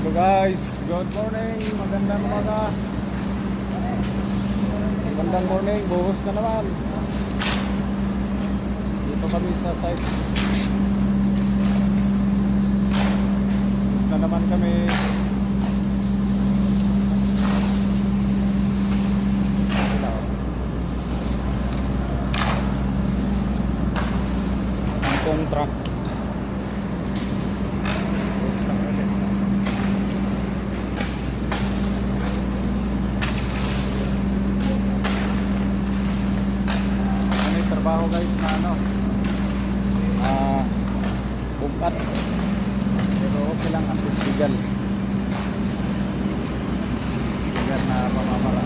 Hello guys, good morning, magandang umaga. Magandang morning, buhos na naman. Dito kami sa site. Buhos na naman kami. Ang truck. Trabaho guys na ano bukat pero okay lang ang bistigan bistigan na pamamara